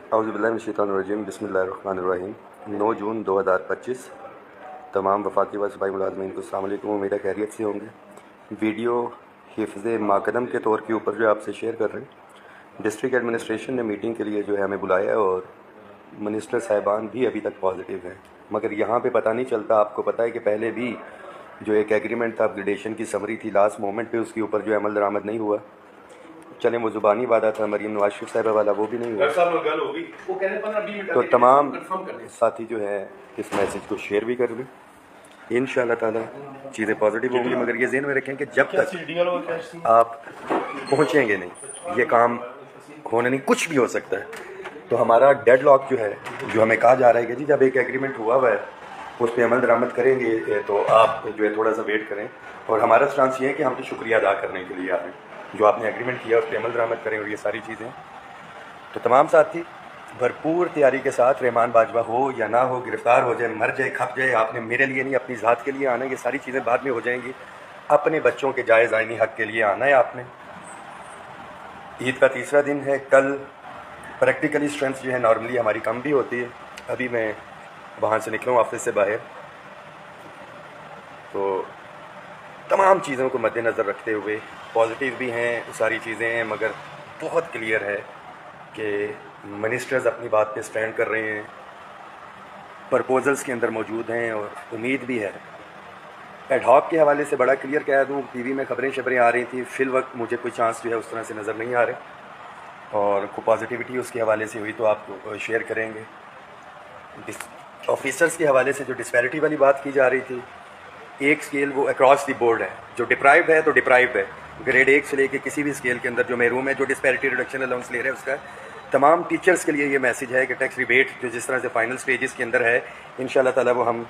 औज़ुबिल्लाहिमिनश्शैतानिर्रजीम बिस्मिल्लाहिर्रहमानिर्रहीम 9 जून 2025 तमाम वफाकी व सूबाई मुलाज़मीन को अस्सलाम वालेकुम। उम्मीद है खैरियत से होंगे। वीडियो हिफ्ज़ माकदम के तौर के ऊपर जो आपसे शेयर कर रहे हैं। डिस्ट्रिक्ट एडमिनिस्ट्रेशन ने मीटिंग के लिए जो है हमें बुलाया है और मिनिस्टर साहिबान भी अभी तक पॉजिटिव हैं, मगर यहाँ पे पता नहीं चलता। आपको पता है कि पहले भी जो एक एग्रीमेंट था, अपग्रेडेशन की समरी थी, लास्ट मोमेंट पे उसके ऊपर जो अमल दरामद नहीं हुआ। चले वो ज़ुबानी वादा था मरीम नवाज शरीफ साहिबा वाला, वो भी नहीं हुआ। तो तमाम साथी जो है इस मैसेज को शेयर भी कर लें, इंशाअल्लाह ताला चीज़ें पॉजिटिव होंगी। मगर ये ज़हन में रखें कि जब तक आप पहुँचेंगे नहीं, ये काम होने नहीं, कुछ भी हो सकता है। तो हमारा डेड लॉक जो है, जो हमें कहा जा रहा है कि जी जब एक एग्रीमेंट हुआ हुआ है उस पर अमल दरामद करेंगे, तो आप जो है थोड़ा सा वेट करें। और हमारा स्टांस ये है कि हम तो शुक्रिया अदा करने के लिए आ रहे हैं, जो आपने एग्रीमेंट किया उस पर अमल दरामद करें और ये सारी चीज़ें। तो तमाम साथी भरपूर तैयारी के साथ, रहमान बाजवा हो या ना हो, गिरफ़्तार हो जाए, मर जाए, खप जाए, आपने मेरे लिए नहीं अपनी ज़ात के लिए आना है। ये सारी चीज़ें बाद में हो जाएंगी। अपने बच्चों के जायज़ आइनी हक़ के लिए आना है आपने। ईद का तीसरा दिन है कल। प्रैक्टिकली स्ट्रेंथ जो है नॉर्मली हमारी कम भी होती है। अभी मैं वहाँ से निकला हूँ ऑफिस से बाहर, तो तमाम चीज़ों को मद्देनज़र रखते हुए पॉजिटिव भी हैं, सारी चीज़ें हैं, मगर बहुत क्लियर है कि मिनिस्टर्स अपनी बात पे स्टैंड कर रहे हैं, प्रपोजल्स के अंदर मौजूद हैं और उम्मीद भी है। एडहॉक के हवाले से बड़ा क्लियर कह दूँ, टीवी में खबरें आ रही थी, फ़िल वक्त मुझे कोई चांस जो है उस तरह से नज़र नहीं आ रहे, और कोई पॉजिटिविटी उसके हवाले से हुई तो आपको शेयर करेंगे। ऑफिसर्स के हवाले से जो डिस्पैरिटी वाली बात की जा रही थी, एक स्केल वो अक्रॉस दी बोर्ड है, जो डिप्राइव्ड है तो डिप्राइव्ड है, ग्रेड 1 से लेके किसी भी स्केल के अंदर जो महरूम है, जो डिस्पैरिटी रिडक्शन अलाउंस ले रहे हैं उसका। तमाम टीचर्स के लिए ये मैसेज है कि टैक्स रिबेट जो जिस तरह से फाइनल स्टेजेस के अंदर है, इंशाल्लाह ताला वो हम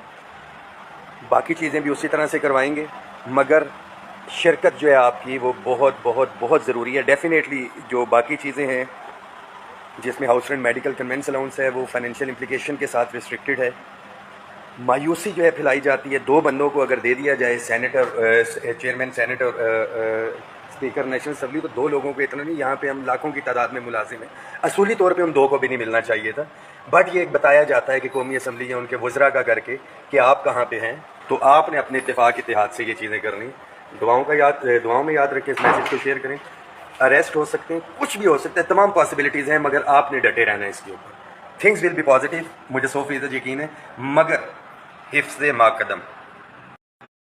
बाकी चीज़ें भी उसी तरह से करवाएंगे, मगर शिरकत जो है आपकी वो बहुत बहुत बहुत ज़रूरी है। डेफिनेटली जो बाकी चीज़ें हैं जिसमें house rent, medical, convince allowance है, वो फाइनेंशियल इम्प्लिकेशन के साथ रिस्ट्रिक्टेड है। मायूसी जो है फैलाई जाती है, 2 बंदों को अगर दे दिया जाए, सेनेटर, चेयरमैन सेनेट और स्पीकर नेशनल असम्बली, तो 2 लोगों को इतना नहीं, यहाँ पे हम लाखों की तादाद में मुलाजिम हैं। असूली तौर पे उन 2 को भी नहीं मिलना चाहिए था, बट ये बताया जाता है कि कौमी असम्बली या उनके वज़रा का करके कि आप कहाँ पे हैं, तो आपने अपने इत्तेफाक इत्तेहाद से ये चीज़ें करनी। दुआओं में याद रखें, इस मैसेज को शेयर करें। अरेस्ट हो सकते हैं, कुछ भी हो सकता है, तमाम पॉसिबिलिटीज़ हैं, मगर आपने डटे रहना है इसके ऊपर। थिंग्स विल बी पॉजिटिव, मुझे 100% यकीन है, मगर हिफ्ज़ माकदम